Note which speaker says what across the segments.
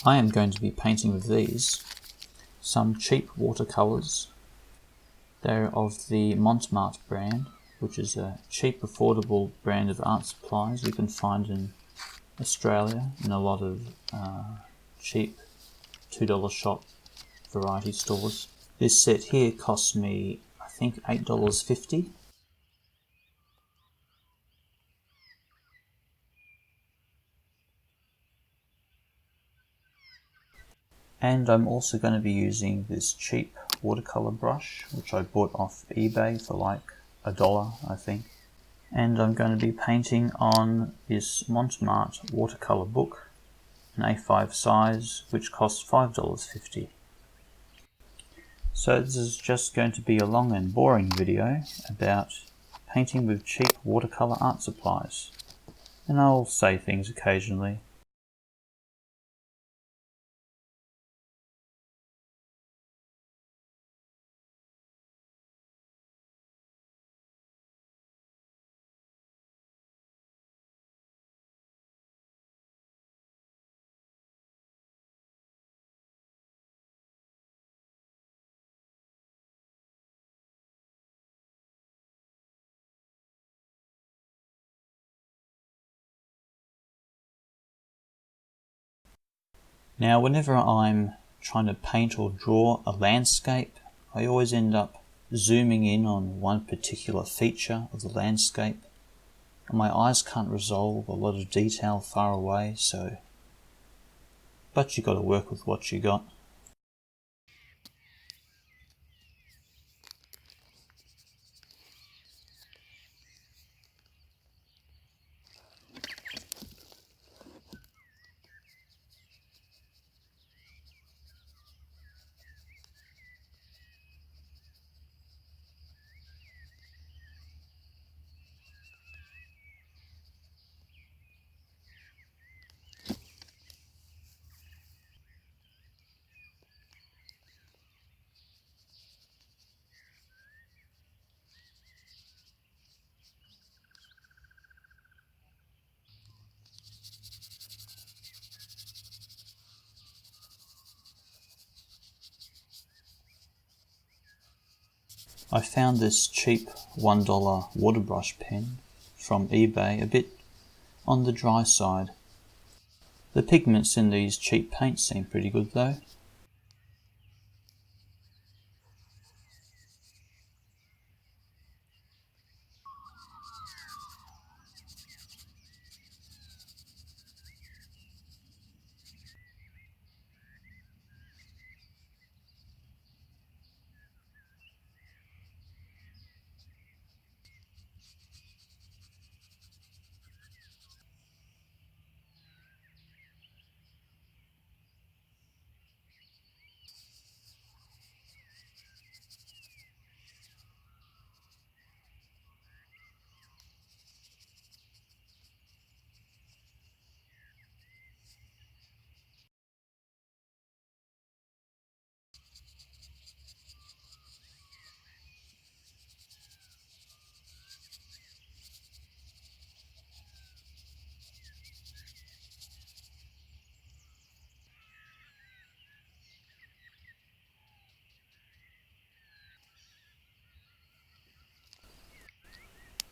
Speaker 1: I am going to be painting with these, some cheap watercolours. They're of the Mont Marte brand, which is a cheap, affordable brand of art supplies you can find in Australia in a lot of cheap $2 shop variety stores. This set here cost me, I think, $8.50. And I'm also going to be using this cheap watercolour brush, which I bought off eBay for like $1, I think. And I'm going to be painting on this Mont Marte watercolour book, an A5 size, which costs $5.50. So this is just going to be a long and boring video about painting with cheap watercolour art supplies. And I'll say things occasionally. Now, whenever I'm trying to paint or draw a landscape, I always end up zooming in on one particular feature of the landscape, and my eyes can't resolve a lot of detail far away, but you got to work with what you got. I found this cheap $1 water brush pen from eBay a bit on the dry side. The pigments in these cheap paints seem pretty good though.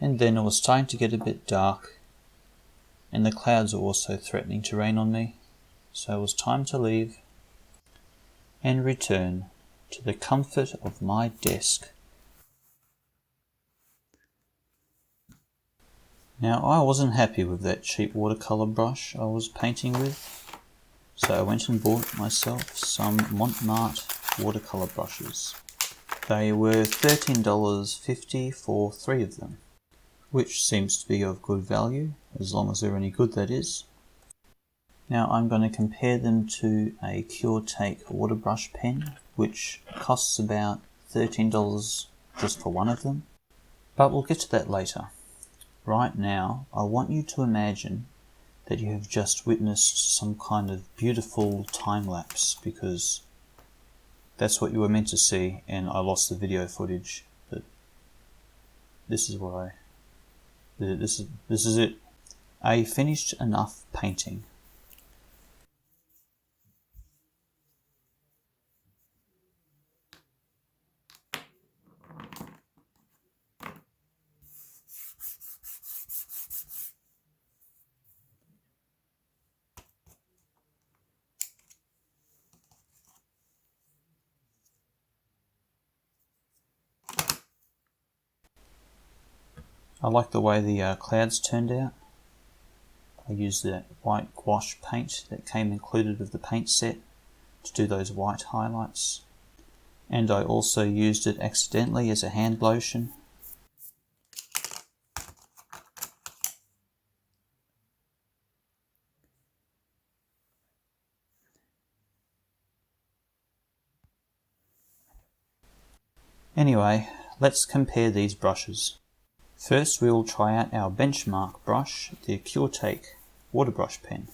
Speaker 1: And then it was starting to get a bit dark, and the clouds were also threatening to rain on me, so it was time to leave and return to the comfort of my desk. Now, I wasn't happy with that cheap watercolour brush I was painting with, so I went and bought myself some Mont Marte watercolour brushes. They were $13.50 for 3 of them, which seems to be of good value, as long as they're any good, that is. Now I'm going to compare them to a Cure Take water brush pen, which costs about $13 just for one of them, but we'll get to that later. Right now, I want you to imagine that you have just witnessed some kind of beautiful time-lapse, because that's what you were meant to see, and I lost the video footage, but this is what this is it. A finished enough painting. I like the way the clouds turned out. I used that white gouache paint that came included with the paint set to do those white highlights. And I also used it accidentally as a hand lotion. Anyway, let's compare these brushes. First we will try out our benchmark brush, the Take water brush pen.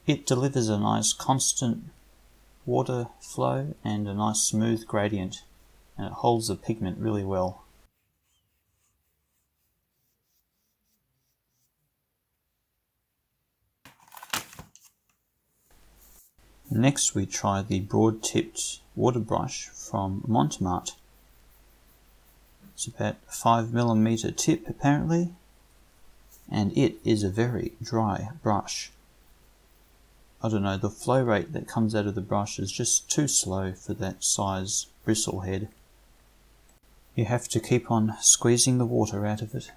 Speaker 1: It delivers a nice constant water flow and a nice smooth gradient, and it holds the pigment really well. Next we try the broad-tipped water brush from Mont Marte. It's about a 5mm tip apparently, and it is a very dry brush. I don't know, the flow rate that comes out of the brush is just too slow for that size bristle head. You have to keep on squeezing the water out of it.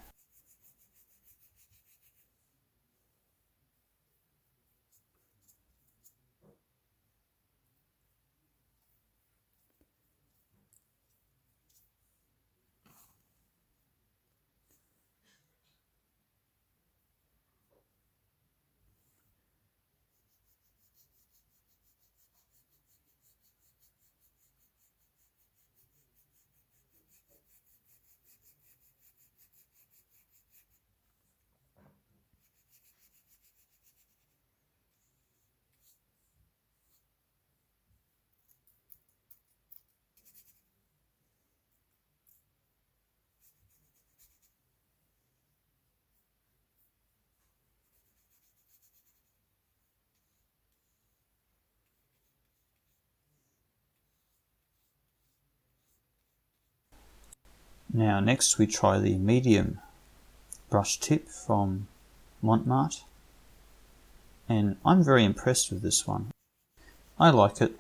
Speaker 1: Now next we try the medium brush tip from Mont Marte, and I'm very impressed with this one. I like it.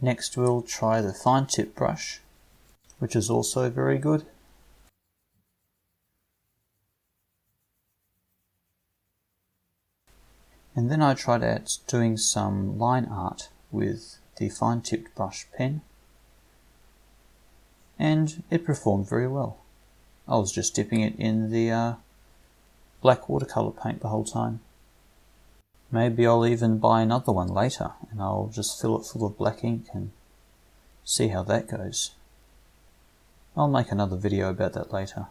Speaker 1: Next we'll try the fine tip brush, which is also very good. And then I tried out doing some line art with the fine tipped brush pen, and it performed very well. I was just dipping it in the black watercolour paint the whole time. Maybe I'll even buy another one later and I'll just fill it full of black ink and see how that goes. I'll make another video about that later.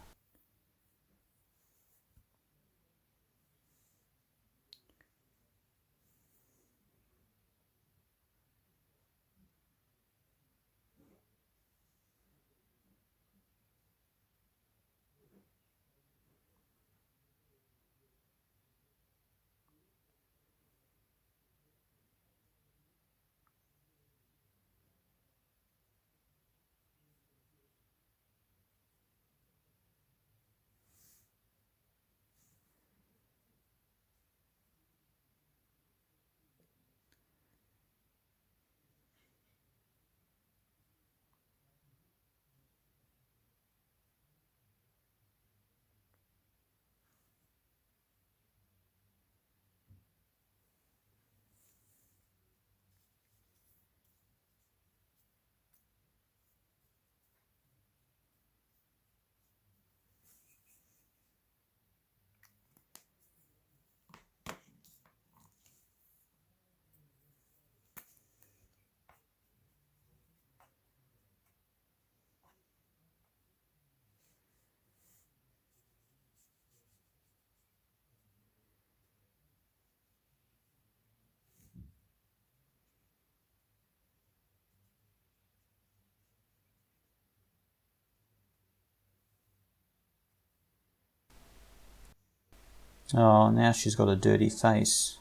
Speaker 1: Oh, now she's got a dirty face.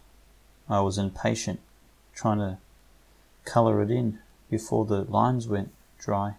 Speaker 1: I was impatient, trying to colour it in before the lines went dry.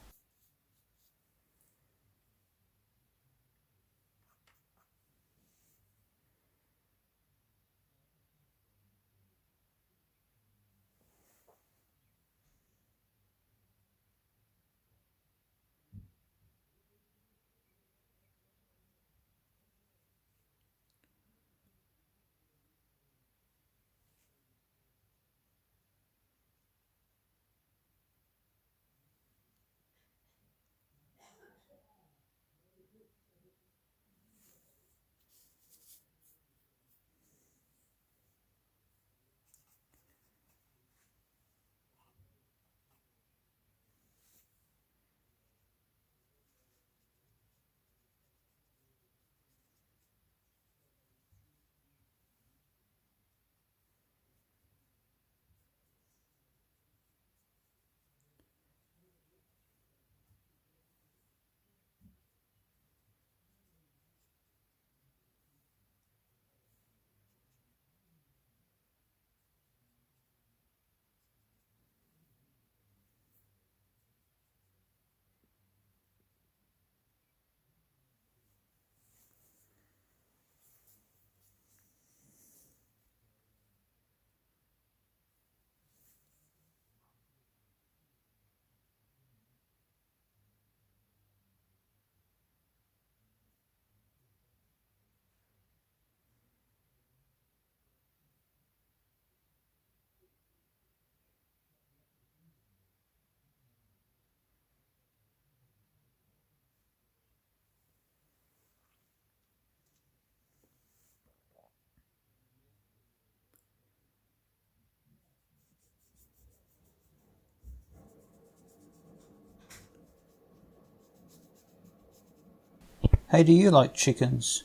Speaker 1: Hey, do you like chickens?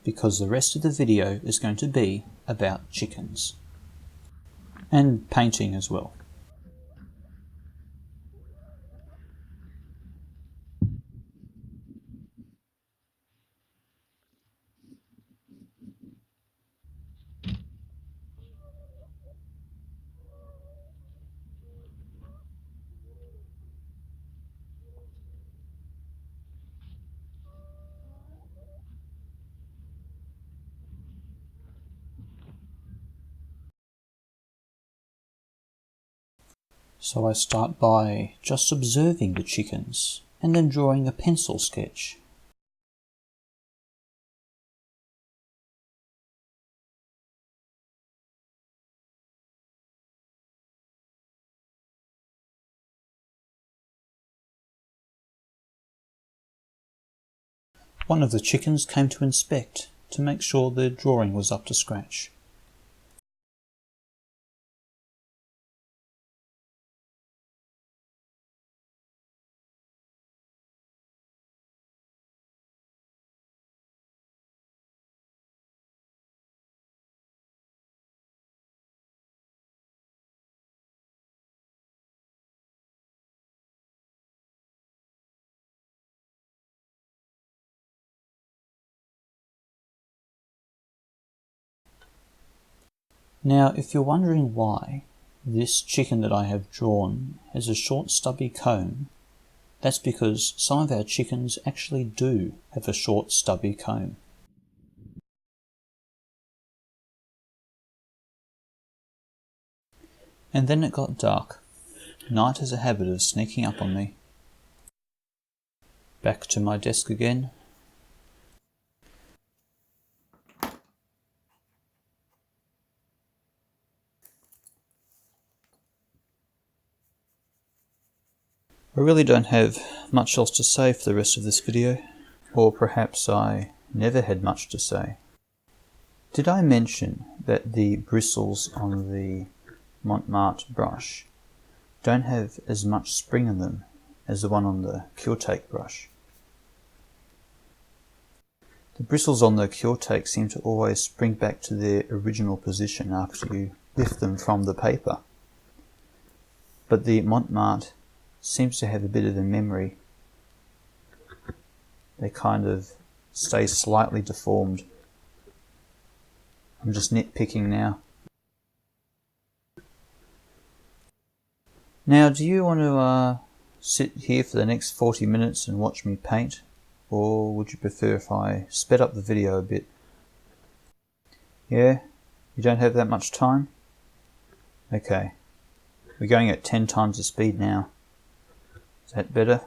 Speaker 1: Because the rest of the video is going to be about chickens. And painting as well. So I start by just observing the chickens and then drawing a pencil sketch. One of the chickens came to inspect to make sure the drawing was up to scratch. Now, if you're wondering why this chicken that I have drawn has a short stubby comb, that's because some of our chickens actually do have a short stubby comb. And then it got dark. Night has a habit of sneaking up on me. Back to my desk again. I really don't have much else to say for the rest of this video, or perhaps I never had much to say. Did I mention that the bristles on the Mont Marte brush don't have as much spring in them as the one on the Cure-Take brush? The bristles on the Cure-Take seem to always spring back to their original position after you lift them from the paper, but the Mont Marte seems to have a bit of a memory. They kind of stay slightly deformed. I'm just nitpicking now. Now, do you want to sit here for the next 40 minutes and watch me paint? Or would you prefer if I sped up the video a bit? Yeah? You don't have that much time? Okay. We're going at 10 times the speed now. Is that better?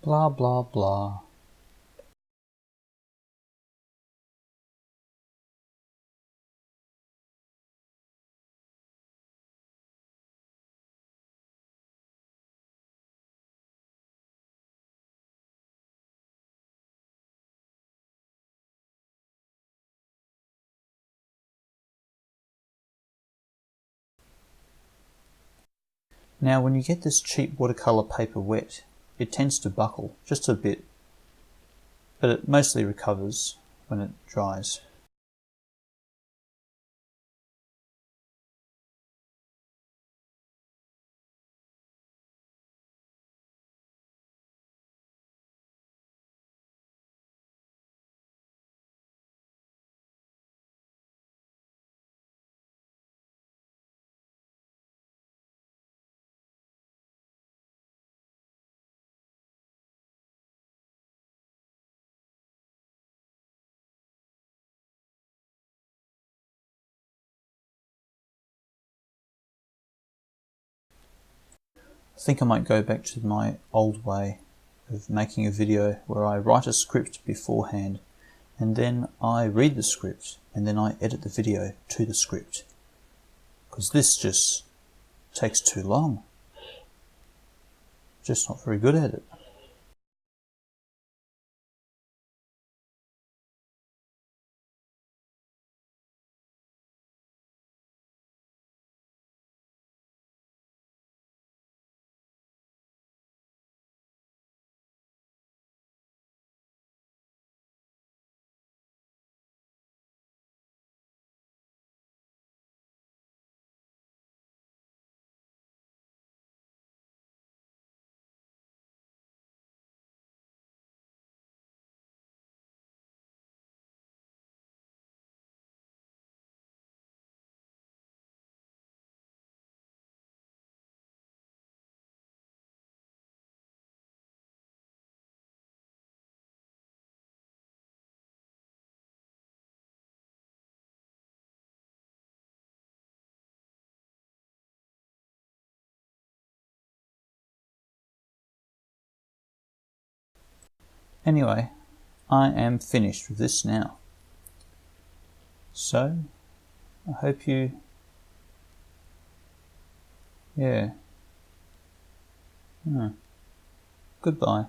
Speaker 1: Blah blah blah. Now when you get this cheap watercolour paper wet, it tends to buckle just a bit, but it mostly recovers when it dries. I think I might go back to my old way of making a video where I write a script beforehand and then I read the script and then I edit the video to the script, because this just takes too long. Just not very good at it. Anyway, I am finished with this now. So, I hope you... yeah. Goodbye.